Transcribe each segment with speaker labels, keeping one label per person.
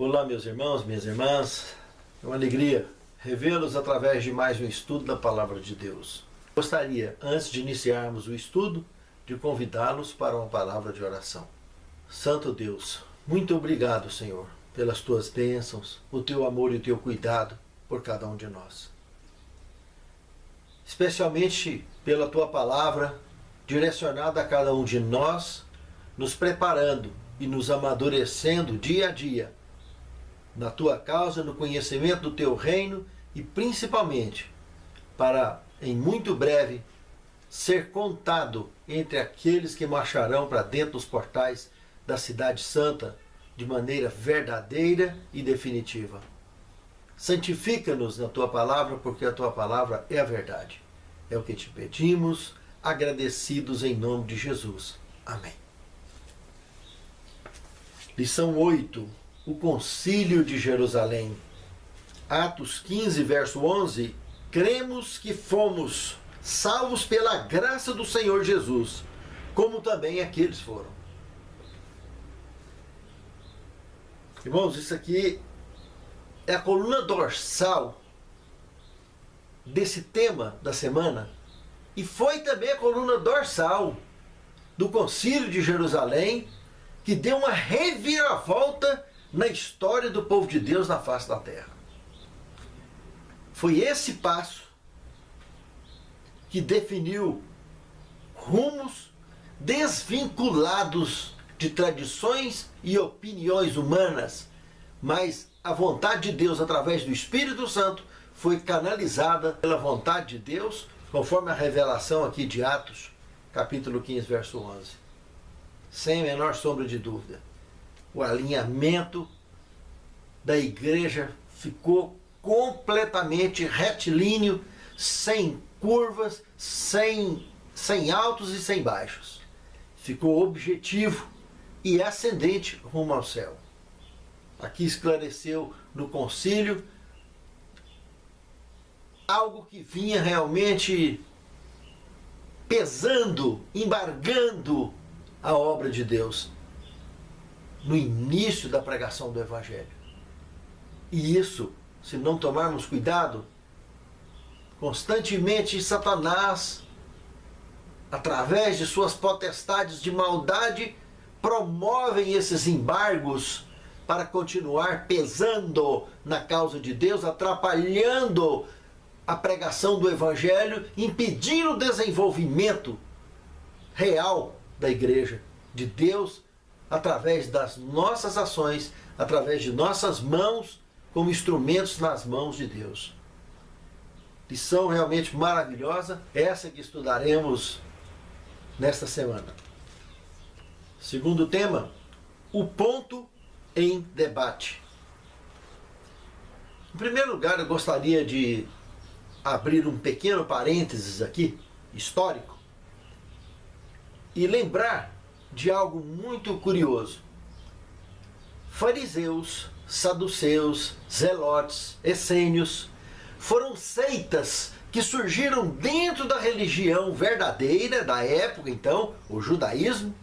Speaker 1: Olá, meus irmãos, minhas irmãs. É uma alegria revê-los através de mais um estudo da Palavra de Deus. Gostaria, antes de iniciarmos o estudo, de convidá-los para uma palavra de oração. Santo Deus, muito obrigado, Senhor, pelas tuas bênçãos, o teu amor e o teu cuidado por cada um de nós. Especialmente pela tua palavra direcionada a cada um de nós, nos preparando e nos amadurecendo dia a dia na tua causa, no conhecimento do teu reino e principalmente para, em muito breve, ser contado entre aqueles que marcharão para dentro dos portais da Cidade Santa de maneira verdadeira e definitiva. Santifica-nos na tua palavra, porque a tua palavra é a verdade. É o que te pedimos, agradecidos em nome de Jesus. Amém. Lição 8. O Concílio de Jerusalém. Atos 15, verso 11. Cremos que fomos salvos pela graça do Senhor Jesus, como também aqueles foram. Irmãos, isso aqui é a coluna dorsal desse tema da semana e foi também a coluna dorsal do Concílio de Jerusalém, que deu uma reviravolta na história do povo de Deus na face da terra. Foi esse passo que definiu rumos desvinculados de tradições e opiniões humanas, mas a vontade de Deus através do Espírito Santo foi canalizada pela vontade de Deus, conforme a revelação aqui de Atos, capítulo 15, verso 11. Sem a menor sombra de dúvida. O alinhamento da igreja ficou completamente retilíneo, sem curvas, sem altos e sem baixos. Ficou objetivo e ascendente rumo ao céu. Aqui esclareceu no concílio algo que vinha realmente pesando, embargando a obra de Deus no início da pregação do Evangelho. E isso, se não tomarmos cuidado, constantemente Satanás, através de suas potestades de maldade, promovem esses embargos para continuar pesando na causa de Deus, atrapalhando a pregação do Evangelho, impedindo o desenvolvimento real da igreja de Deus, através das nossas ações, através de nossas mãos, como instrumentos nas mãos de Deus. Lição realmente maravilhosa, essa que estudaremos nesta semana. Segundo tema, o ponto em debate. Em primeiro lugar, eu gostaria de abrir um pequeno parênteses aqui, histórico, e lembrar de algo muito curioso. Fariseus, saduceus, zelotes, essênios foram seitas que surgiram dentro da religião verdadeira da época, então, o judaísmo,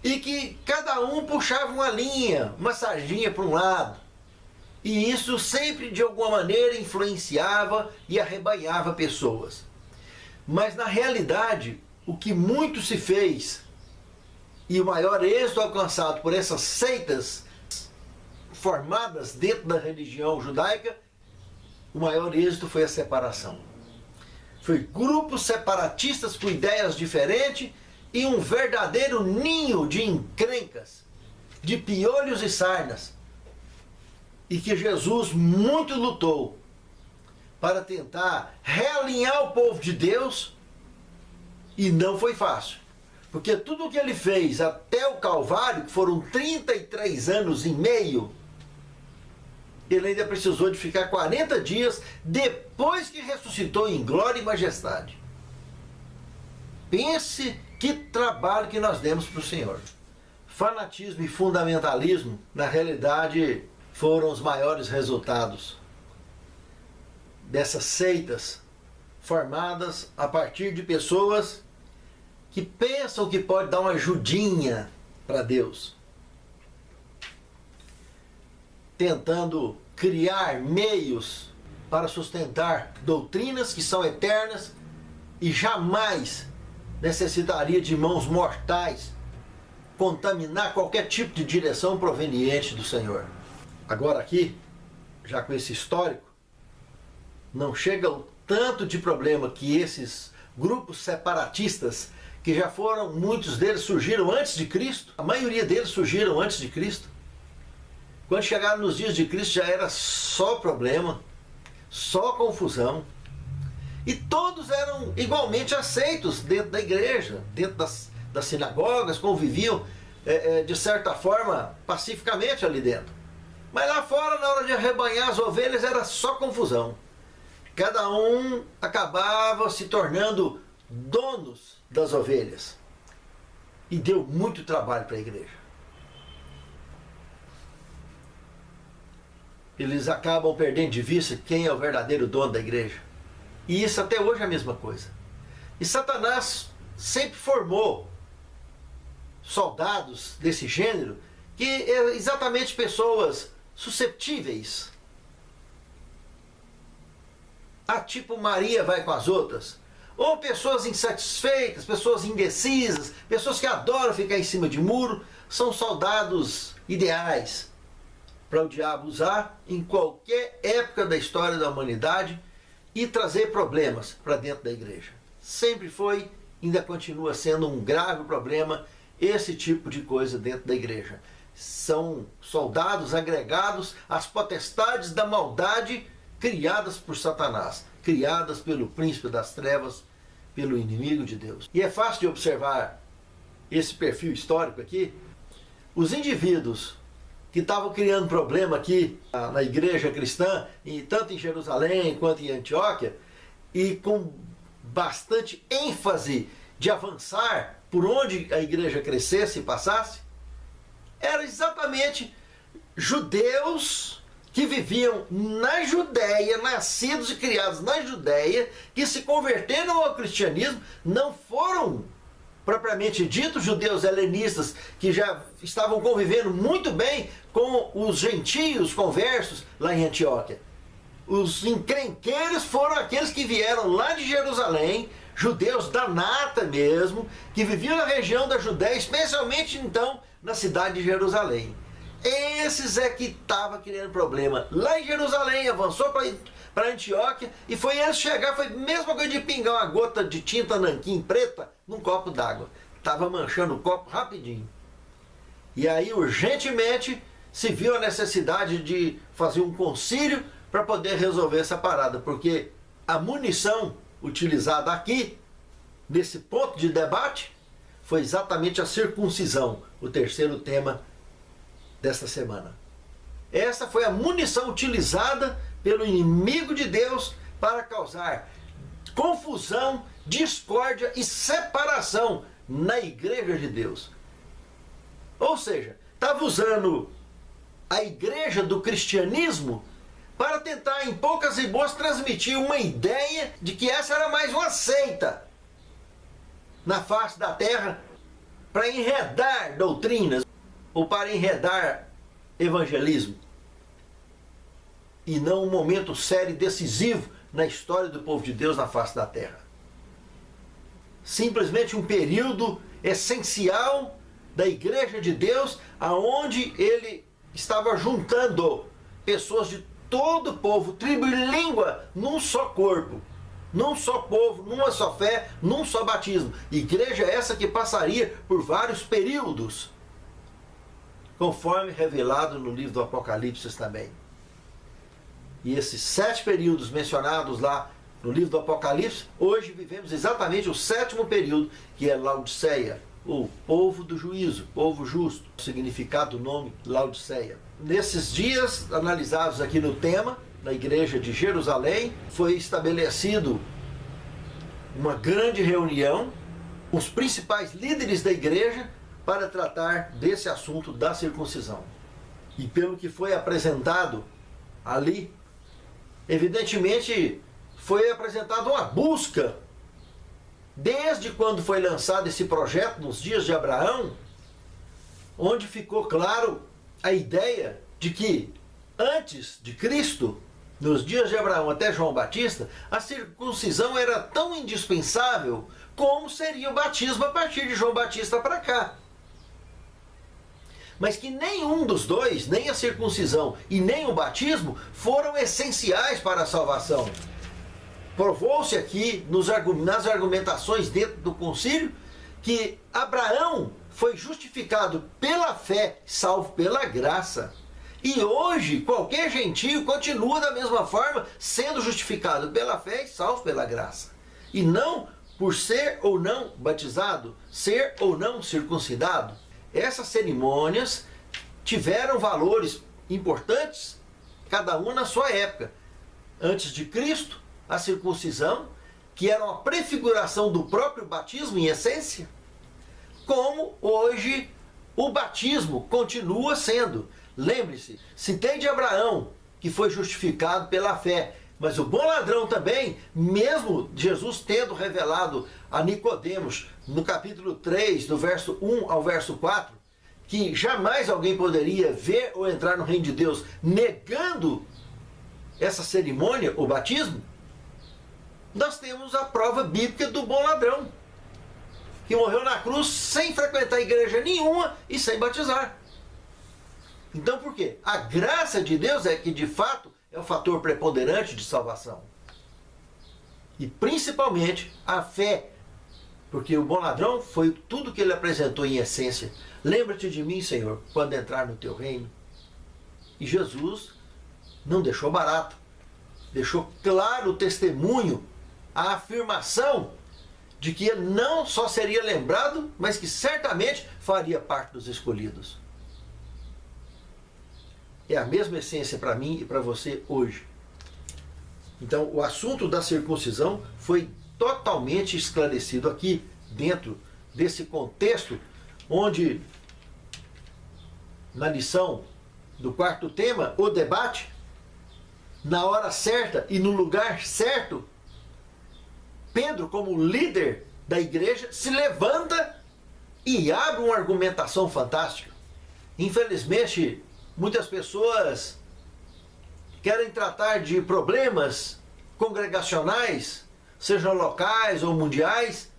Speaker 1: e que cada um puxava uma linha, uma sardinha para um lado. E isso sempre, de alguma maneira, influenciava e arrebanhava pessoas. Mas, na realidade, o que muito se fez e o maior êxito alcançado por essas seitas formadas dentro da religião judaica, o maior êxito foi a separação. Foi grupos separatistas com ideias diferentes e um verdadeiro ninho de encrencas, de piolhos e sarnas. E que Jesus muito lutou para tentar realinhar o povo de Deus, e não foi fácil. Porque tudo o que ele fez até o Calvário, que foram 33 anos e meio, ele ainda precisou de ficar 40 dias depois que ressuscitou em glória e majestade. Pense que trabalho que nós demos para o Senhor. Fanatismo e fundamentalismo, na realidade, foram os maiores resultados dessas seitas formadas a partir de pessoas que pensam que pode dar uma ajudinha para Deus. tentando criar meios para sustentar doutrinas que são eternas e jamais necessitaria de mãos mortais contaminar qualquer tipo de direção proveniente do Senhor. Agora aqui, já com esse histórico, não chega o tanto de problema que esses grupos separatistas, que já foram, muitos deles surgiram antes de Cristo, a maioria deles surgiram antes de Cristo. Quando chegaram nos dias de Cristo já era só problema, só confusão. E todos eram igualmente aceitos dentro da igreja, dentro das sinagogas, conviviam de certa forma pacificamente ali dentro. Mas lá fora, na hora de arrebanhar as ovelhas, era só confusão. Cada um acabava se tornando donos das ovelhas. E deu muito trabalho para a igreja. Eles acabam perdendo de vista quem é o verdadeiro dono da igreja. E isso até hoje é a mesma coisa. E Satanás sempre formou soldados desse gênero, que é exatamente pessoas susceptíveis. Tipo Maria vai com as outras. Ou pessoas insatisfeitas, pessoas indecisas, pessoas que adoram ficar em cima de muro, são soldados ideais para o diabo usar em qualquer época da história da humanidade e trazer problemas para dentro da igreja. Sempre foi, ainda continua sendo um grave problema esse tipo de coisa dentro da igreja. São soldados agregados às potestades da maldade criadas por Satanás, criadas pelo príncipe das trevas, pelo inimigo de Deus. E é fácil de observar esse perfil histórico aqui. Os indivíduos que estavam criando problema aqui na igreja cristã, tanto em Jerusalém quanto em Antioquia, e com bastante ênfase de avançar por onde a igreja crescesse e passasse, eram exatamente judeus que viviam na Judéia, nascidos e criados na Judéia, que se converteram ao cristianismo, não foram propriamente ditos judeus helenistas, que já estavam convivendo muito bem com os gentios conversos lá em Antioquia. Os encrenqueiros foram aqueles que vieram lá de Jerusalém, judeus da nata mesmo, que viviam na região da Judéia, especialmente então na cidade de Jerusalém. Esses é que estavam criando problema. Lá em Jerusalém, avançou para Antioquia, e foi eles chegar, foi a mesma coisa de pingar uma gota de tinta nanquim preta num copo d'água. Estava manchando o copo rapidinho. E aí, urgentemente, se viu a necessidade de fazer um concílio para poder resolver essa parada, porque a munição utilizada aqui, nesse ponto de debate, foi exatamente a circuncisão, o terceiro tema desta semana. Essa foi a munição utilizada pelo inimigo de Deus para causar confusão, discórdia e separação na igreja de Deus. Ou seja, estava usando a igreja do cristianismo para tentar, em poucas e boas, transmitir uma ideia de que essa era mais uma seita na face da terra para enredar doutrinas ou para enredar evangelismo, e não um momento sério e decisivo na história do povo de Deus na face da terra. Simplesmente um período essencial da igreja de Deus, aonde ele estava juntando pessoas de todo o povo, tribo e língua, num só corpo, num só povo, numa só fé, num só batismo. Igreja essa que passaria por vários períodos, conforme revelado no livro do Apocalipse também. E esses 7 períodos mencionados lá no livro do Apocalipse, hoje vivemos exatamente o 7º período, que é Laodiceia, o povo do juízo, povo justo, o significado do nome Laodiceia. Nesses dias analisados aqui no tema, na igreja de Jerusalém, foi estabelecido uma grande reunião com os principais líderes da igreja para tratar desse assunto da circuncisão. E pelo que foi apresentado ali, evidentemente foi apresentada uma busca, desde quando foi lançado esse projeto nos dias de Abraão, onde ficou claro a ideia de que Antes de Cristo, nos dias de Abraão até João Batista, a circuncisão era tão indispensável como seria o batismo a partir de João Batista para cá. Mas que nenhum dos dois, nem a circuncisão e nem o batismo, foram essenciais para a salvação. Provou-se aqui nas argumentações dentro do concílio que Abraão foi justificado pela fé, salvo pela graça. E hoje qualquer gentio continua da mesma forma sendo justificado pela fé e salvo pela graça. E não por ser ou não batizado, ser ou não circuncidado. Essas cerimônias tiveram valores importantes, cada uma na sua época. Antes de Cristo, a circuncisão, que era uma prefiguração do próprio batismo em essência, como hoje o batismo continua sendo. Lembre-se, citei de Abraão, que foi justificado pela fé, mas o bom ladrão também, mesmo Jesus tendo revelado a Nicodemos, no capítulo 3, do verso 1 ao verso 4, que jamais alguém poderia ver ou entrar no reino de Deus negando essa cerimônia, o batismo, nós temos a prova bíblica do bom ladrão, que morreu na cruz sem frequentar igreja nenhuma e sem batizar. Então por quê? A graça de Deus é que de fato é o fator preponderante de salvação. E principalmente a fé, porque o bom ladrão foi tudo que ele apresentou em essência. Lembra-te de mim, Senhor, quando entrar no teu reino. E Jesus não deixou barato. Deixou claro o testemunho, a afirmação de que ele não só seria lembrado, mas que certamente faria parte dos escolhidos. É a mesma essência para mim e para você hoje. Então, o assunto da circuncisão foi totalmente esclarecido aqui, dentro desse contexto, onde, na lição do quarto tema, o debate, na hora certa e no lugar certo, Pedro, como líder da igreja, se levanta e abre uma argumentação fantástica. Infelizmente, muitas pessoas querem tratar de problemas congregacionais, sejam locais ou mundiais,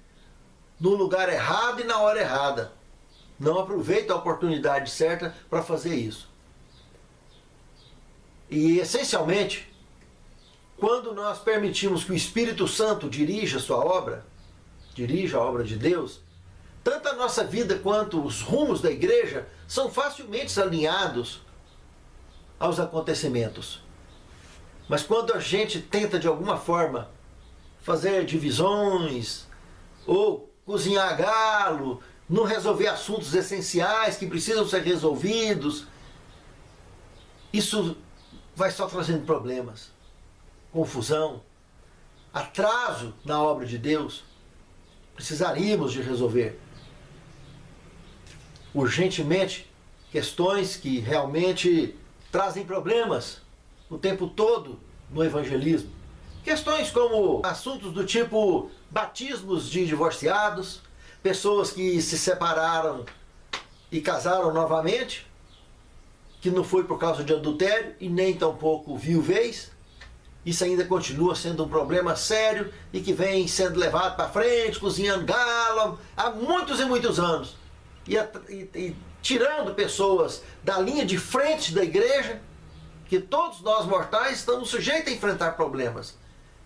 Speaker 1: no lugar errado e na hora errada. Não aproveita a oportunidade certa para fazer isso. E, essencialmente, quando nós permitimos que o Espírito Santo dirija a sua obra, dirija a obra de Deus, tanto a nossa vida quanto os rumos da igreja são facilmente alinhados aos acontecimentos. Mas quando a gente tenta de alguma forma fazer divisões ou cozinhar galo, não resolver assuntos essenciais que precisam ser resolvidos, isso vai só trazendo problemas, confusão, atraso na obra de Deus. Precisaríamos de resolver urgentemente questões que realmente trazem problemas o tempo todo no evangelismo. Questões como assuntos do tipo batismos de divorciados, pessoas que se separaram e casaram novamente, que não foi por causa de adultério e nem tampouco viuvez. Isso ainda continua sendo um problema sério e que vem sendo levado para frente, cozinhando galo, há muitos e muitos anos. E tirando pessoas da linha de frente da igreja, que todos nós mortais estamos sujeitos a enfrentar problemas.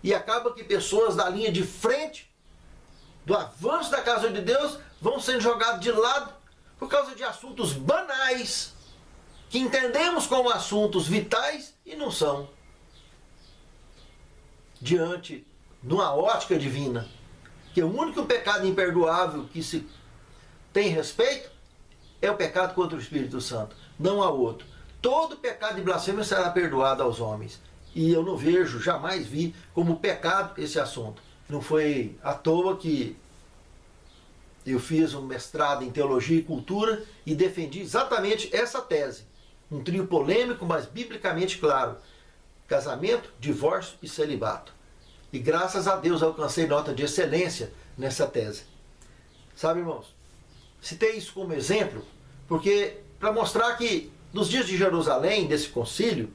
Speaker 1: E acaba que pessoas da linha de frente, do avanço da casa de Deus, vão sendo jogados de lado por causa de assuntos banais, que entendemos como assuntos vitais e não são. Diante de uma ótica divina, que o único pecado imperdoável que se tem respeito é o pecado contra o Espírito Santo, não há outro. Todo pecado de blasfêmia será perdoado aos homens. E eu não vejo, jamais vi como pecado esse assunto. Não foi à toa que eu fiz um mestrado em Teologia e Cultura e defendi exatamente essa tese. Um trio polêmico, mas biblicamente claro. Casamento, divórcio e celibato. E graças a Deus alcancei nota de excelência nessa tese. Sabe, irmãos, citei isso como exemplo, porque para mostrar que nos dias de Jerusalém, desse concílio,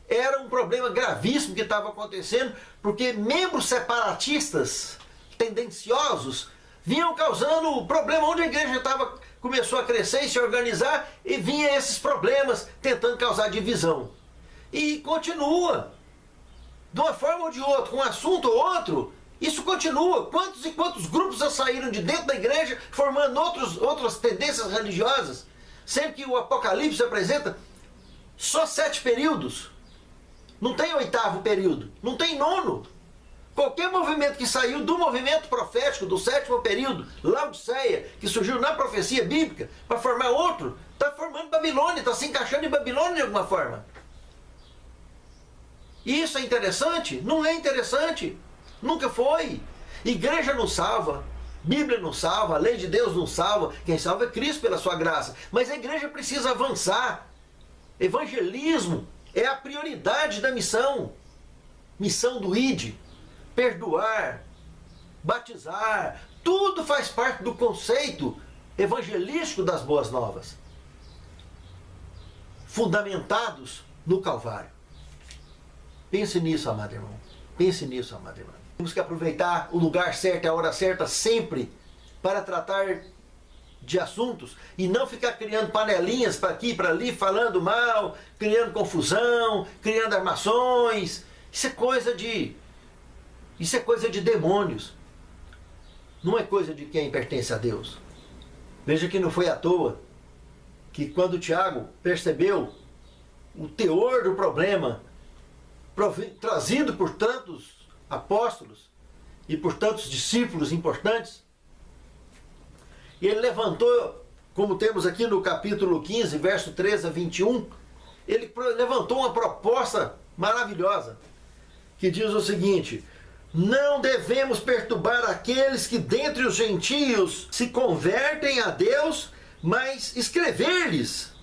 Speaker 1: era um problema gravíssimo que estava acontecendo, porque membros separatistas, tendenciosos, vinham causando problema onde a igreja começou a crescer e se organizar, e vinha esses problemas tentando causar divisão. E continua. De uma forma ou de outra, com um assunto ou outro, isso continua. Quantos e quantos grupos já saíram de dentro da igreja, formando outras tendências religiosas, sendo que o Apocalipse apresenta só 7 períodos. Não tem 8º período, não tem 9º. Qualquer movimento que saiu do movimento profético do 7º período, Laodiceia, que surgiu na profecia bíblica, para formar outro, está formando Babilônia, está se encaixando em Babilônia de alguma forma. E isso é interessante? Não é interessante. Nunca foi. Igreja não salva, Bíblia não salva, a lei de Deus não salva. Quem salva é Cristo pela sua graça. Mas a igreja precisa avançar. Evangelismo é a prioridade da missão. Missão do ID. Perdoar, batizar, tudo faz parte do conceito evangelístico das boas novas. Fundamentados no Calvário. Pense nisso, amado irmão. Pense nisso, amado irmão. Temos que aproveitar o lugar certo e a hora certa sempre para tratar de assuntos e não ficar criando panelinhas para aqui e para ali, falando mal, criando confusão, criando armações. Isso é coisa de demônios. Não é coisa de quem pertence a Deus. Veja que não foi à toa que quando Tiago percebeu o teor do problema trazido por tantos apóstolos e por tantos discípulos importantes, e ele levantou, como temos aqui no capítulo 15, verso 13 a 21, ele levantou uma proposta maravilhosa, que diz o seguinte: não devemos perturbar aqueles que dentre os gentios se convertem a Deus, mas escrever-lhes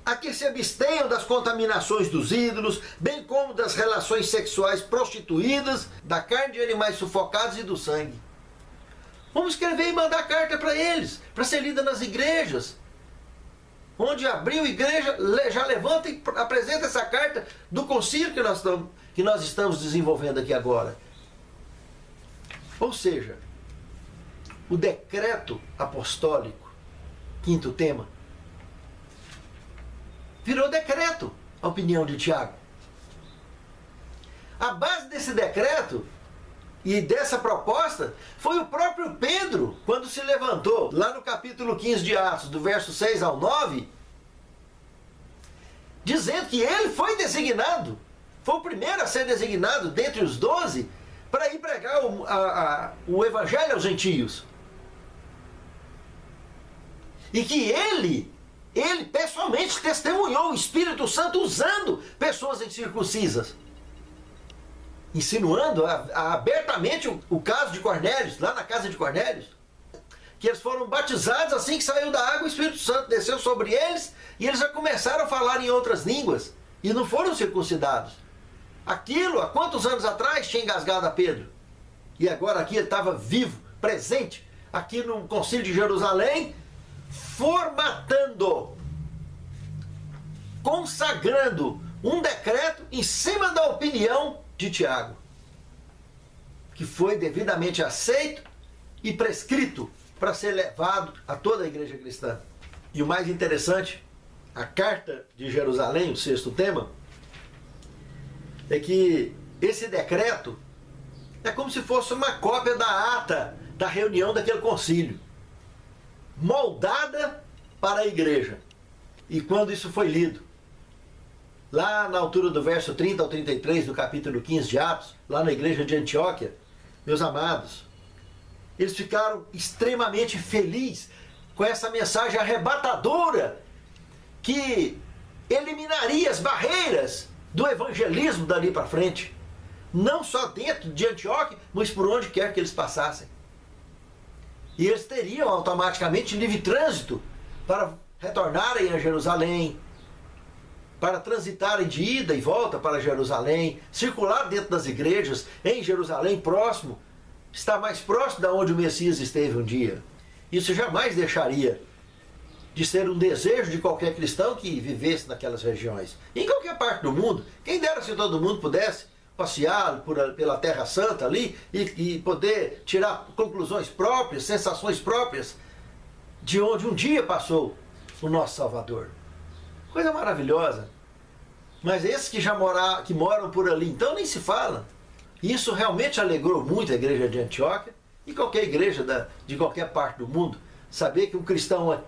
Speaker 1: a que se abstenham das contaminações dos ídolos, bem como das relações sexuais prostituídas, da carne de animais sufocados e do sangue. Vamos escrever e mandar carta para eles, para ser lida nas igrejas. Onde abriu a igreja, já levanta e apresenta essa carta do concílio que nós estamos desenvolvendo aqui agora. Ou seja, o decreto apostólico, 5º tema, virou decreto, a opinião de Tiago. A base desse decreto e dessa proposta foi o próprio Pedro, quando se levantou, lá no capítulo 15 de Atos, do verso 6 ao 9, dizendo que ele foi designado, foi o primeiro a ser designado dentre os 12, para ir pregar o evangelho aos gentios. E que ele pessoalmente testemunhou o Espírito Santo usando pessoas incircuncisas, insinuando abertamente o caso de Cornélios, lá na casa de Cornélios, que eles foram batizados assim que saiu da água, o Espírito Santo desceu sobre eles e eles já começaram a falar em outras línguas e não foram circuncidados. Aquilo, há quantos anos atrás, tinha engasgado a Pedro. E agora aqui ele estava vivo, presente, aqui no Concílio de Jerusalém, formatando, consagrando um decreto em cima da opinião de Tiago, que foi devidamente aceito e prescrito para ser levado a toda a igreja cristã. E o mais interessante, a carta de Jerusalém, o 6º tema, é que esse decreto é como se fosse uma cópia da ata da reunião daquele concílio, moldada para a igreja. E quando isso foi lido, lá na altura do verso 30 ao 33 do capítulo 15 de Atos, lá na igreja de Antioquia, meus amados, eles ficaram extremamente felizes com essa mensagem arrebatadora que eliminaria as barreiras do evangelismo dali para frente, não só dentro de Antioquia, mas por onde quer que eles passassem. E eles teriam automaticamente livre trânsito para retornarem a Jerusalém, para transitarem de ida e volta para Jerusalém, circular dentro das igrejas em Jerusalém próximo, está mais próximo de onde o Messias esteve um dia. Isso jamais deixaria de ser um desejo de qualquer cristão que vivesse naquelas regiões. Em qualquer parte do mundo. Quem dera se todo mundo pudesse passear pela Terra Santa ali e poder tirar conclusões próprias, sensações próprias de onde um dia passou o nosso Salvador. Coisa maravilhosa. Mas esses que moram por ali, então nem se fala. Isso realmente alegrou muito a igreja de Antioquia e qualquer igreja de qualquer parte do mundo. Saber que um cristão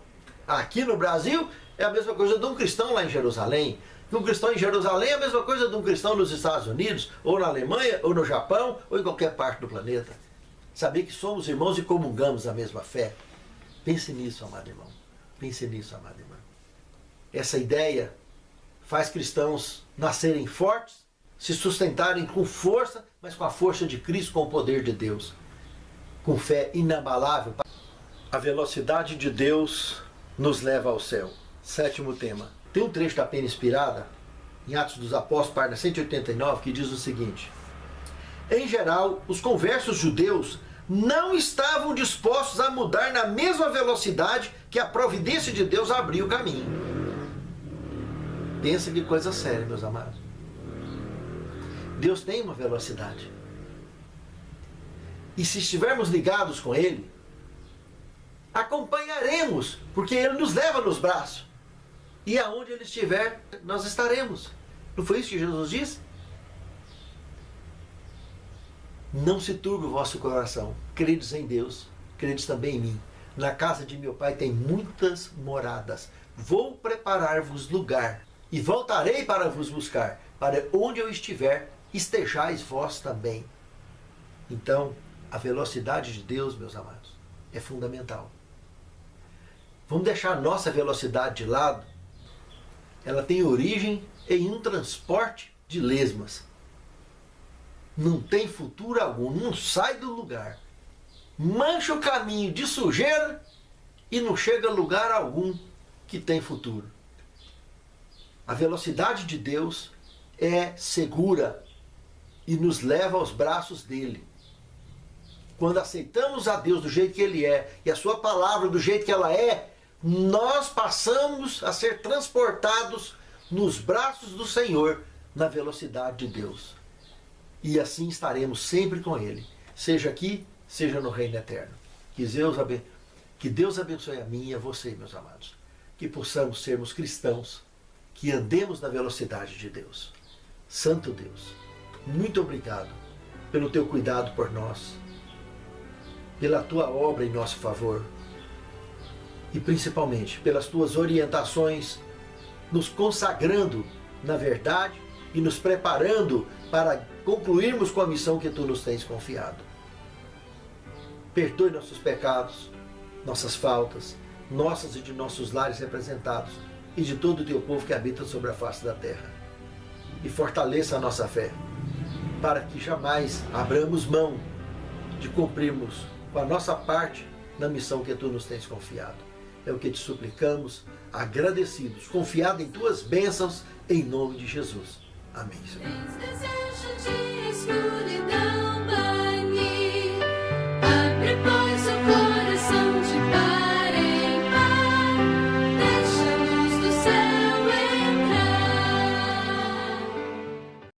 Speaker 1: aqui no Brasil é a mesma coisa de um cristão lá em Jerusalém. Que um cristão em Jerusalém é a mesma coisa de um cristão nos Estados Unidos, ou na Alemanha, ou no Japão, ou em qualquer parte do planeta. Saber que somos irmãos e comungamos a mesma fé. Pense nisso, amado irmão. Pense nisso, amada irmã. Essa ideia faz cristãos nascerem fortes, se sustentarem com força, mas com a força de Cristo, com o poder de Deus. Com fé inabalável. A velocidade de Deus nos leva ao céu. Sétimo tema. Tem um trecho da Pena Inspirada, em Atos dos Apóstolos, página 189, que diz o seguinte: em geral, os conversos judeus não estavam dispostos a mudar na mesma velocidade que a providência de Deus abriu o caminho. Pensa que coisa séria, meus amados. Deus tem uma velocidade. E se estivermos ligados com Ele, acompanharemos, porque Ele nos leva nos braços. E aonde Ele estiver, nós estaremos. Não foi isso que Jesus disse? Não se turbe o vosso coração. Credes em Deus, credes também em mim. Na casa de meu Pai tem muitas moradas. Vou preparar-vos lugar. E voltarei para vos buscar. Para onde eu estiver, estejais vós também. Então, a velocidade de Deus, meus amados, é fundamental. Vamos deixar a nossa velocidade de lado. Ela tem origem em um transporte de lesmas. Não tem futuro algum, não sai do lugar. Mancha o caminho de sujeira e não chega a lugar algum que tem futuro. A velocidade de Deus é segura e nos leva aos braços dele. Quando aceitamos a Deus do jeito que Ele é e a sua palavra do jeito que ela é, nós passamos a ser transportados nos braços do Senhor na velocidade de Deus. E assim estaremos sempre com Ele, seja aqui, seja no reino eterno. Que Deus abençoe a mim e a você, meus amados. Que possamos sermos cristãos, que andemos na velocidade de Deus. Santo Deus, muito obrigado pelo teu cuidado por nós, pela tua obra em nosso favor e principalmente pelas tuas orientações, nos consagrando na verdade e nos preparando para concluirmos com a missão que tu nos tens confiado. Perdoe nossos pecados, nossas faltas, nossas e de nossos lares representados e de todo o teu povo que habita sobre a face da terra. E fortaleça a nossa fé, para que jamais abramos mão de cumprirmos com a nossa parte na missão que tu nos tens confiado. É o que te suplicamos, agradecidos, confiados em tuas bênçãos, em nome de Jesus. Amém, Senhor.